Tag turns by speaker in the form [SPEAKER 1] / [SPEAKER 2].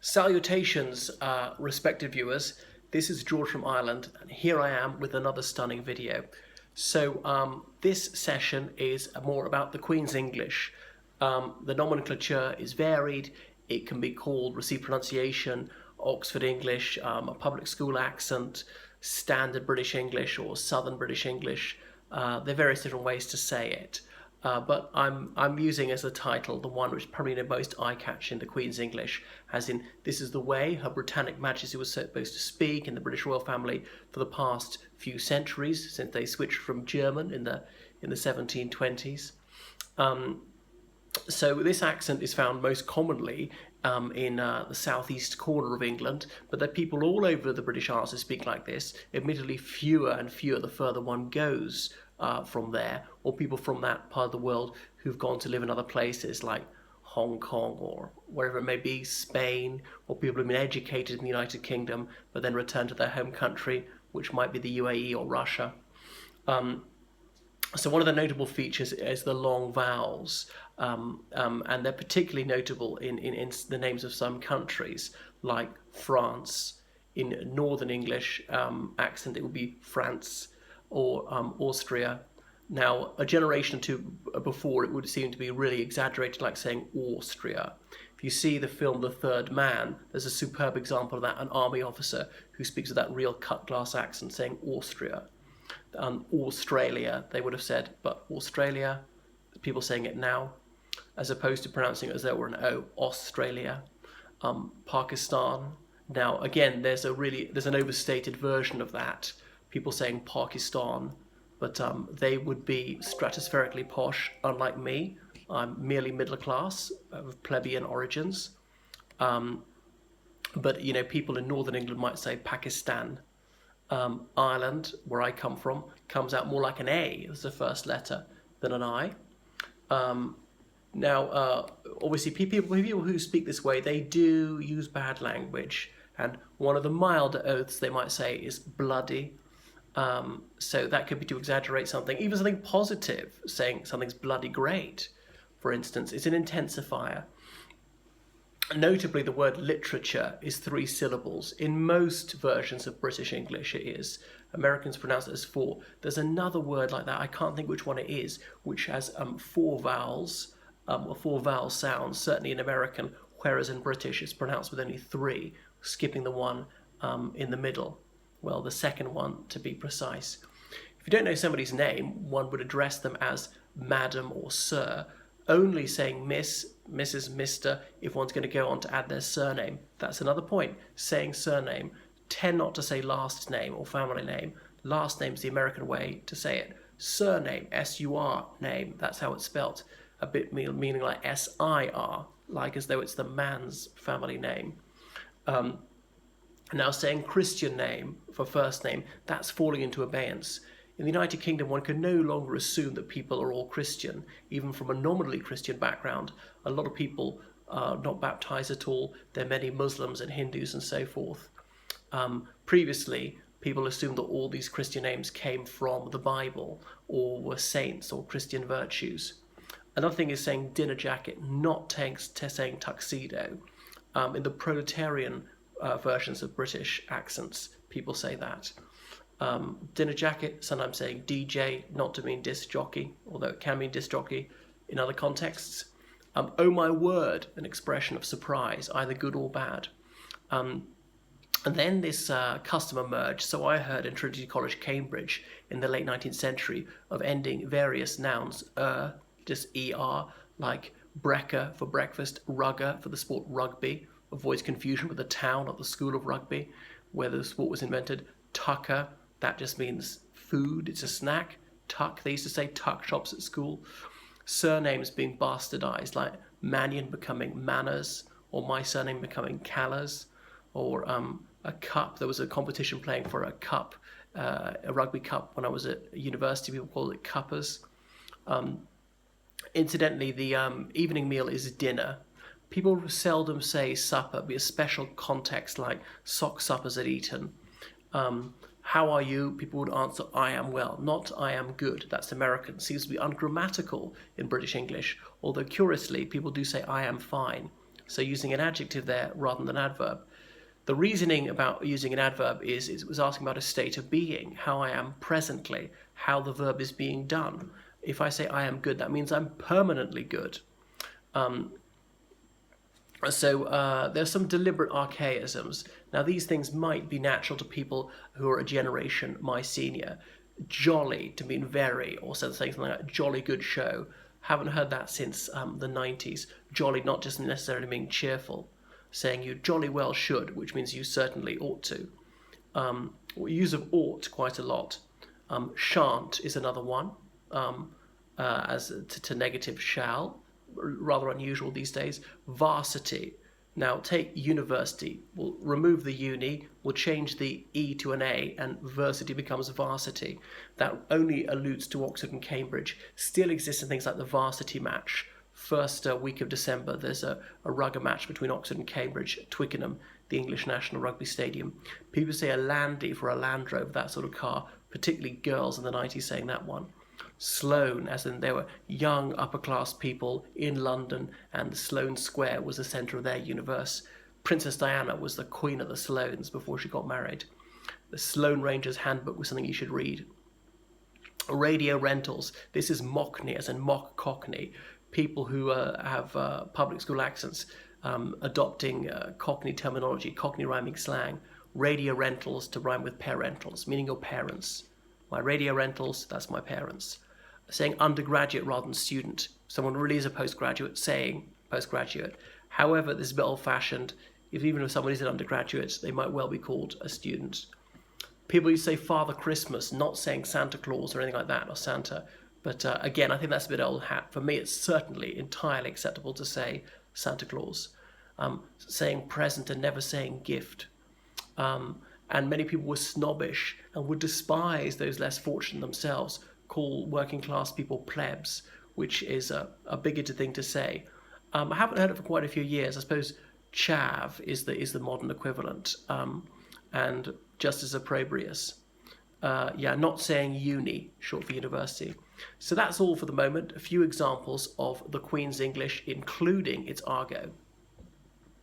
[SPEAKER 1] Salutations, respected viewers. This is George from Ireland, and here I am with another stunning video. This session is more about the Queen's English. The nomenclature is varied. It can be called received pronunciation, Oxford English, a public school accent, standard British English, or Southern British English. There are various different ways to say it. But I'm using as a title the one which is probably the most eye-catching, the Queen's English, as in this is the way Her Britannic Majesty was supposed to speak in the British royal family for the past few centuries, since they switched from German in the 1720s. So this accent is found most commonly in the southeast corner of England, but there are people all over the British Isles who speak like this. Admittedly, fewer and fewer the further one goes from there, or people from that part of the world who've gone to live in other places like Hong Kong or wherever it may be, Spain, or people who've been educated in the United Kingdom but then returned to their home country, which might be the UAE or Russia. So one of the notable features is the long vowels, and they're particularly notable in the names of some countries, like France. In Northern English accent, it would be France, or Austria. Now, a generation or two before, it would seem to be really exaggerated, like saying Austria. If you see the film The Third Man, there's a superb example of that, an army officer who speaks with that real cut-glass accent saying Austria. Australia, they would have said, but Australia, people saying it now, as opposed to pronouncing it as though it were an O, Australia. Pakistan. Now, again, there's an overstated version of that, people saying Pakistan, but they would be stratospherically posh, unlike me. I'm merely middle class, of plebeian origins. But, you know, people in Northern England might say Pakistan. Ireland, where I come from, comes out more like an A as the first letter than an I. Obviously, people who speak this way, they do use bad language, and one of the milder oaths they might say is bloody. So that could be to exaggerate something, even something positive, saying something's bloody great, for instance, is an intensifier. Notably, the word literature is 3 syllables. In most versions of British English it is. Americans pronounce it as 4. There's another word like that, I can't think which one it is, which has 4 vowels, or 4 vowel sounds, certainly in American, whereas in British it's pronounced with only 3, skipping the one in the middle. Well, the second one, to be precise. If you don't know somebody's name, one would address them as Madam or Sir, only saying Miss, Mrs, Mr if one's going to go on to add their surname. That's another point, saying surname. Tend not to say last name or family name. Last name's the American way to say it. Surname, S-U-R, name, that's how it's spelt. A bit meaning like S-I-R, like as though it's the man's family name. Now, saying Christian name for first name, that's falling into abeyance. In the United Kingdom, one can no longer assume that people are all Christian, even from a nominally Christian background. A lot of people are not baptized at all. There are many Muslims and Hindus and so forth. Previously, people assumed that all these Christian names came from the Bible or were saints or Christian virtues. Another thing is saying dinner jacket, not saying tuxedo. In the proletarian versions of British accents, people say that. Dinner jacket, sometimes saying DJ, not to mean disc jockey, although it can mean disc jockey in other contexts. Oh my word, an expression of surprise, either good or bad. And then this custom emerged, so I heard in Trinity College, Cambridge, in the late 19th century, of ending various nouns, just ER, like brekker for breakfast, rugger for the sport rugby, avoids confusion with the town or the school of rugby, where the sport was invented. Tucker, that just means food, it's a snack. Tuck, they used to say tuck shops at school. Surnames being bastardized, like Mannion becoming Manners, or my surname becoming Callers, or a cup. There was a competition playing for a cup, a rugby cup when I was at university. People called it cuppers. Incidentally, the evening meal is dinner. People seldom say supper, be a special context like sock suppers at Eton. How are you? People would answer, I am well, not I am good. That's American. Seems to be ungrammatical in British English, although curiously, people do say I am fine. So using an adjective there rather than an adverb. The reasoning about using an adverb is it was asking about a state of being, how I am presently, how the verb is being done. If I say I am good, that means I'm permanently good. So there's some deliberate archaisms. Now these things might be natural to people who are a generation my senior. Jolly to mean very, or something like jolly good show. Haven't heard that since the 90s. Jolly not just necessarily meaning cheerful, saying you jolly well should, which means you certainly ought to. We use of ought quite a lot. Shan't is another one, as to negative shall, rather unusual these days. Varsity. Now take university, we'll remove the uni, we'll change the E to an A, and versity becomes varsity. That only alludes to Oxford and Cambridge. Still exists in things like the varsity match. First week of December, there's a rugger match between Oxford and Cambridge at Twickenham, the English National Rugby Stadium. People say a Landy for a Land Rover, that sort of car, particularly girls in the 90s saying that one. Sloane, as in they were young upper-class people in London, and Sloane Square was the centre of their universe. Princess Diana was the queen of the Sloanes before she got married. The Sloane Ranger's Handbook was something you should read. Radio rentals. This is Mockney, as in mock Cockney. People who have public school accents adopting Cockney terminology, Cockney rhyming slang. Radio rentals to rhyme with parentals, meaning your parents. My radio rentals, that's my parents. Saying undergraduate rather than student. Someone really is a postgraduate saying postgraduate. However, this is a bit old-fashioned. Even if someone is an undergraduate, they might well be called a student. People used to say Father Christmas, not saying Santa Claus or anything like that, or Santa. But again, I think that's a bit old hat. For me, it's certainly entirely acceptable to say Santa Claus. Saying present and never saying gift. And many people were snobbish and would despise those less fortunate themselves, call working class people plebs, which is a bigoted thing to say. I haven't heard it for quite a few years. I suppose chav is the modern equivalent, and just as opprobrious. Not saying uni, short for university. So that's all for the moment. A few examples of the Queen's English, including its argot.